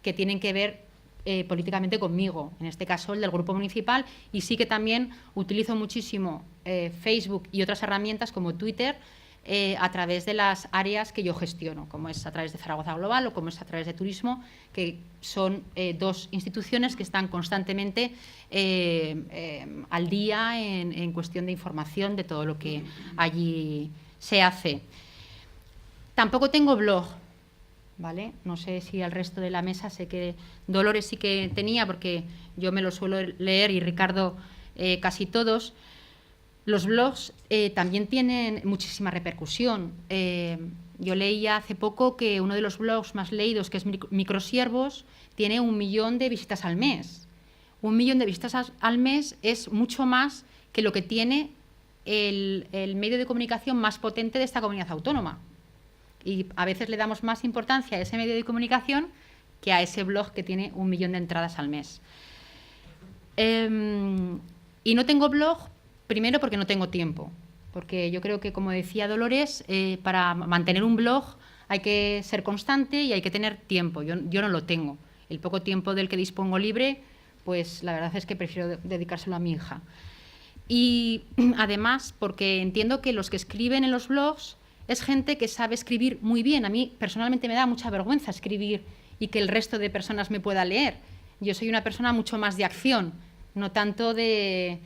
que tienen que ver políticamente conmigo, en este caso el del grupo municipal, y sí que también utilizo muchísimo Facebook y otras herramientas como Twitter a través de las áreas que yo gestiono, como es a través de Zaragoza Global o como es a través de Turismo, que son dos instituciones que están constantemente al día en cuestión de información de todo lo que allí se hace. Tampoco tengo blog, ¿vale? No sé si al resto de la mesa, sé que Dolores sí que tenía, porque yo me lo suelo leer y Ricardo casi todos. Los blogs también tienen muchísima repercusión. Yo leía hace poco que uno de los blogs más leídos, que es Microsiervos, tiene 1 millón de visitas al mes. 1 millón de visitas al mes es mucho más que lo que tiene el medio de comunicación más potente de esta comunidad autónoma. Y a veces le damos más importancia a ese medio de comunicación que a ese blog que tiene 1 millón de entradas al mes. Y no tengo blog, primero porque no tengo tiempo, porque yo creo que, como decía Dolores, para mantener un blog hay que ser constante y hay que tener tiempo. Yo no lo tengo. El poco tiempo del que dispongo libre, pues la verdad es que prefiero dedicárselo a mi hija. Y además, porque entiendo que los que escriben en los blogs es gente que sabe escribir muy bien. A mí personalmente me da mucha vergüenza escribir y que el resto de personas me pueda leer. Yo soy una persona mucho más de acción, no tanto de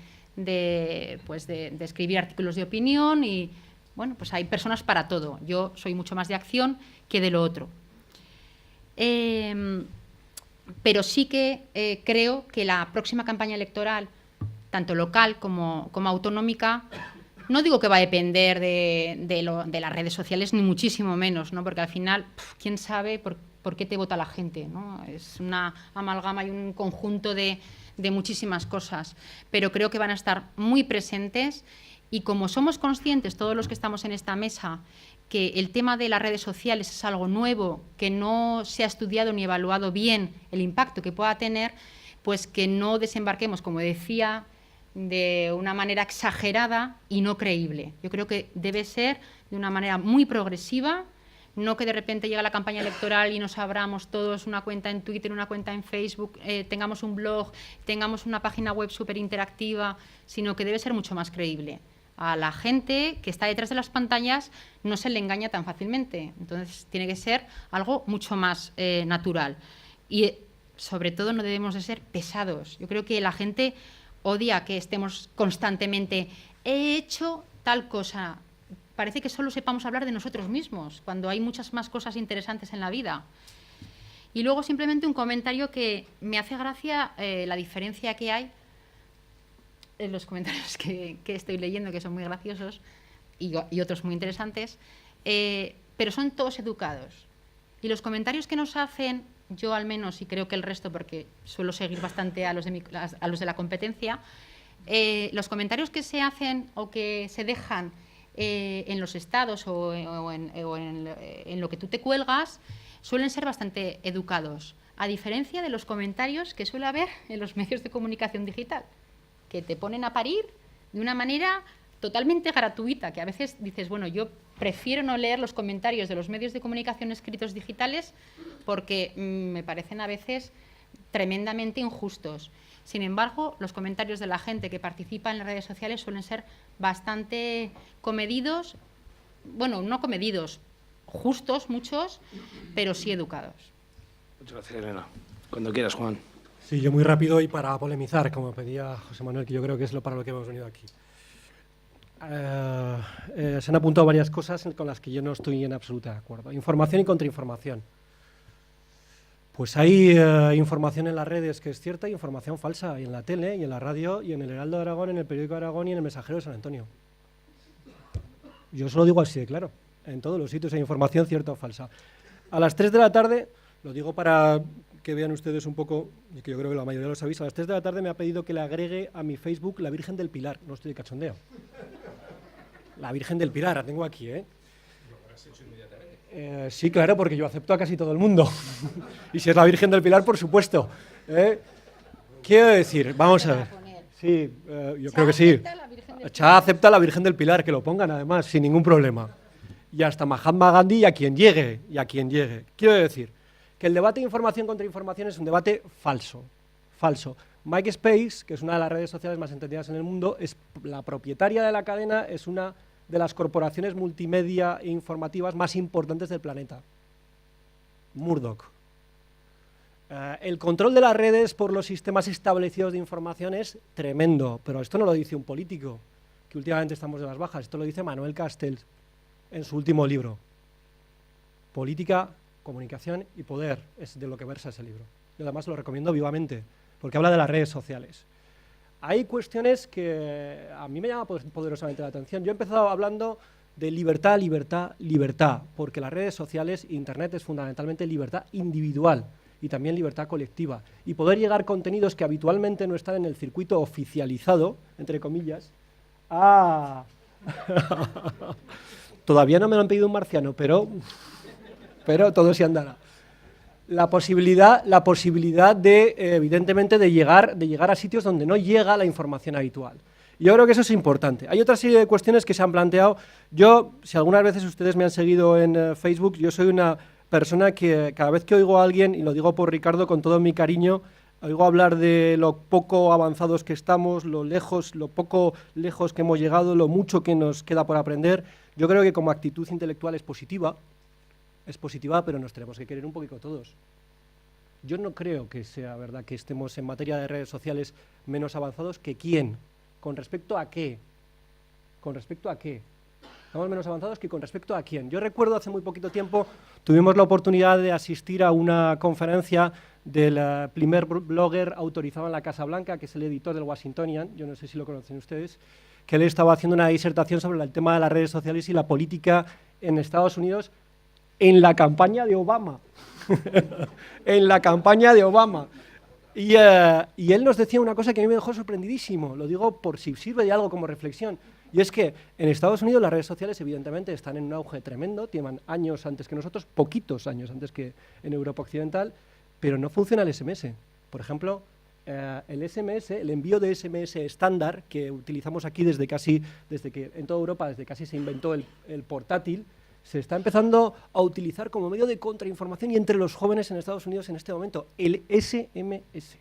escribir artículos de opinión y, bueno, pues hay personas para todo. Yo soy mucho más de acción que de lo otro. Pero sí que creo que la próxima campaña electoral, tanto local como autonómica, no digo que va a depender de las redes sociales, ni muchísimo menos, ¿no? Porque al final, quién sabe por qué te vota la gente, ¿no? Es una amalgama y un conjunto de muchísimas cosas, pero creo que van a estar muy presentes y como somos conscientes, todos los que estamos en esta mesa, que el tema de las redes sociales es algo nuevo, que no se ha estudiado ni evaluado bien el impacto que pueda tener, pues que no desembarquemos, como decía, de una manera exagerada y no creíble. Yo creo que debe ser de una manera muy progresiva, no que de repente llega la campaña electoral y nos abramos todos una cuenta en Twitter, una cuenta en Facebook, tengamos un blog, tengamos una página web súper interactiva, sino que debe ser mucho más creíble. A la gente que está detrás de las pantallas no se le engaña tan fácilmente, entonces tiene que ser algo mucho más natural. Y sobre todo no debemos de ser pesados. Yo creo que la gente odia que estemos constantemente, he hecho tal cosa. Parece que solo sepamos hablar de nosotros mismos, cuando hay muchas más cosas interesantes en la vida. Y luego simplemente un comentario que me hace gracia la diferencia que hay en los comentarios que estoy leyendo, que son muy graciosos y otros muy interesantes, pero son todos educados. Y los comentarios que nos hacen, yo al menos, y creo que el resto, porque suelo seguir bastante a los de la competencia, los comentarios que se hacen o que se dejan en los estados o en lo que tú te cuelgas, suelen ser bastante educados, a diferencia de los comentarios que suele haber en los medios de comunicación digital, que te ponen a parir de una manera totalmente gratuita, que a veces dices, bueno, yo prefiero no leer los comentarios de los medios de comunicación escritos digitales porque me parecen a veces tremendamente injustos. Sin embargo, los comentarios de la gente que participa en las redes sociales suelen ser bastante comedidos, bueno, no comedidos, justos muchos, pero sí educados. Muchas gracias, Elena. Cuando quieras, Juan. Sí, yo muy rápido y para polemizar, como pedía José Manuel, que yo creo que es para lo que hemos venido aquí. Se han apuntado varias cosas con las que yo no estoy en absoluta de acuerdo. Información y contrainformación. Pues hay información en las redes que es cierta y información falsa, y en la tele, y en la radio, y en el Heraldo de Aragón, en el Periódico de Aragón y en el Mensajero de San Antonio. Yo os lo digo así de claro. En todos los sitios hay información cierta o falsa. A las 3 de la tarde, lo digo para que vean ustedes un poco, y que yo creo que la mayoría lo sabéis, a las 3 de la tarde me ha pedido que le agregue a mi Facebook la Virgen del Pilar. No estoy de cachondeo. La Virgen del Pilar, la tengo aquí, ¿eh? Sí, claro, porque yo acepto a casi todo el mundo. Y si es la Virgen del Pilar, por supuesto. Quiero decir, vamos a ver. Sí, yo creo que sí. Cha acepta a la Virgen del Pilar, que lo pongan además, sin ningún problema. Y hasta Mahatma Gandhi y a quien llegue, Quiero decir que el debate de información contra información es un debate falso. MySpace, que es una de las redes sociales más entendidas en el mundo, es la propietaria de la cadena, es una de las corporaciones multimedia e informativas más importantes del planeta. Murdoch. El control de las redes por los sistemas establecidos de información es tremendo, pero esto no lo dice un político, que últimamente estamos de las bajas, esto lo dice Manuel Castells en su último libro. Política, comunicación y poder es de lo que versa ese libro. Yo además lo recomiendo vivamente, porque habla de las redes sociales. Hay cuestiones que a mí me llaman poderosamente la atención. Yo he empezado hablando de libertad, porque las redes sociales, Internet es fundamentalmente libertad individual y también libertad colectiva. Y poder llegar contenidos que habitualmente no están en el circuito oficializado, entre comillas, Todavía no me lo han pedido un marciano, pero todo se andará. La posibilidad de, evidentemente, de llegar a sitios donde no llega la información habitual. Y yo creo que eso es importante. Hay otra serie de cuestiones que se han planteado. Yo, si algunas veces ustedes me han seguido en Facebook, yo soy una persona que cada vez que oigo a alguien, y lo digo por Ricardo con todo mi cariño, oigo hablar de lo poco avanzados que estamos, lo poco lejos que hemos llegado, lo mucho que nos queda por aprender. Yo creo que como actitud intelectual es positiva, pero nos tenemos que querer un poquito todos. Yo no creo que sea verdad que estemos en materia de redes sociales menos avanzados que quién. ¿Con respecto a qué? Estamos menos avanzados que con respecto a quién. Yo recuerdo hace muy poquito tiempo, tuvimos la oportunidad de asistir a una conferencia del primer blogger autorizado en la Casa Blanca, que es el editor del Washingtonian, yo no sé si lo conocen ustedes, que él estaba haciendo una disertación sobre el tema de las redes sociales y la política en Estados Unidos en la campaña de Obama. En la campaña de Obama. Y él nos decía una cosa que a mí me dejó sorprendidísimo, lo digo por si sirve de algo como reflexión, y es que en Estados Unidos las redes sociales evidentemente están en un auge tremendo, tienen años antes que nosotros, poquitos años antes que en Europa Occidental, pero no funciona el SMS. Por ejemplo, el SMS, el envío de SMS estándar que utilizamos aquí desde que en toda Europa, desde casi se inventó el portátil, se está empezando a utilizar como medio de contrainformación y entre los jóvenes en Estados Unidos en este momento, el SMS.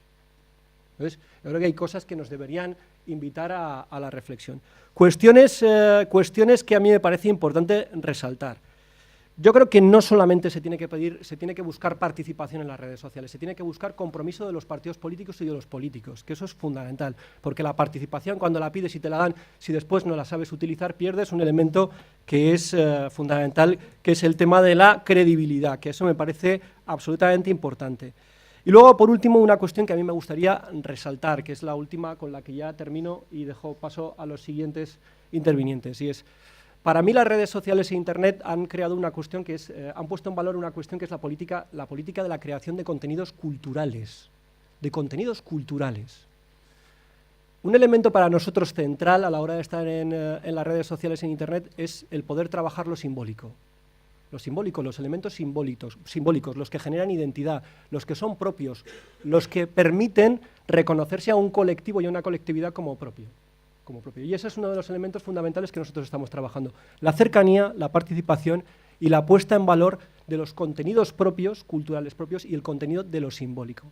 Entonces, yo creo que hay cosas que nos deberían invitar a la reflexión. Cuestiones que a mí me parece importante resaltar. Yo creo que no solamente se tiene que buscar participación en las redes sociales, se tiene que buscar compromiso de los partidos políticos y de los políticos, que eso es fundamental, porque la participación, cuando la pides y te la dan, si después no la sabes utilizar, pierdes un elemento que es fundamental, que es el tema de la credibilidad, que eso me parece absolutamente importante. Y luego, por último, una cuestión que a mí me gustaría resaltar, que es la última con la que ya termino y dejo paso a los siguientes intervinientes, y es: para mí las redes sociales e Internet han creado una cuestión que es, han puesto en valor una cuestión que es la política de la creación de contenidos culturales. Un elemento para nosotros central a la hora de estar en las redes sociales e Internet es el poder trabajar lo simbólico. Los elementos simbólicos, los que generan identidad, los que son propios, los que permiten reconocerse a un colectivo y a una colectividad como propio. Y ese es uno de los elementos fundamentales que nosotros estamos trabajando. La cercanía, la participación y la puesta en valor de los contenidos propios, culturales propios, y el contenido de lo simbólico.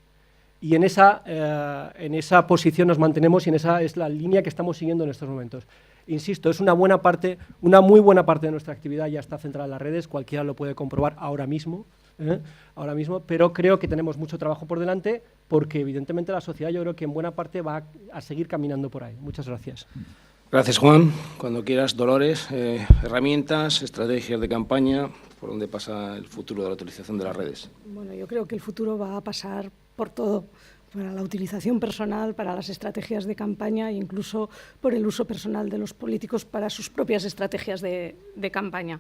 Y en esa posición nos mantenemos y esa es la línea que estamos siguiendo en estos momentos. Insisto, es una muy buena parte de nuestra actividad ya está centrada en las redes, cualquiera lo puede comprobar ahora mismo, pero creo que tenemos mucho trabajo por delante porque evidentemente la sociedad yo creo que en buena parte va a seguir caminando por ahí. Muchas gracias. Gracias, Juan. Cuando quieras, Dolores, herramientas, estrategias de campaña, ¿por dónde pasa el futuro de la utilización de las redes? Bueno, yo creo que el futuro va a pasar por todo, para la utilización personal, para las estrategias de campaña e incluso por el uso personal de los políticos para sus propias estrategias de campaña.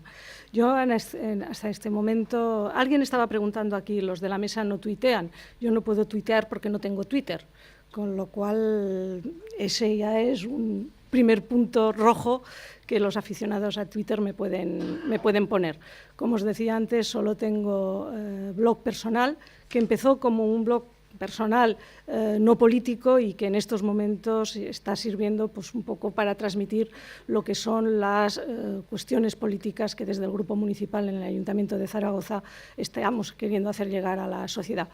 Yo hasta este momento, alguien estaba preguntando aquí, los de la mesa no tuitean. Yo no puedo tuitear porque no tengo Twitter, con lo cual ese ya es un primer punto rojo que los aficionados a Twitter me pueden poner. Como os decía antes, solo tengo blog personal, que empezó como un blog personal no político y que en estos momentos está sirviendo pues, un poco para transmitir lo que son las cuestiones políticas que desde el Grupo Municipal en el Ayuntamiento de Zaragoza estamos queriendo hacer llegar a la sociedad.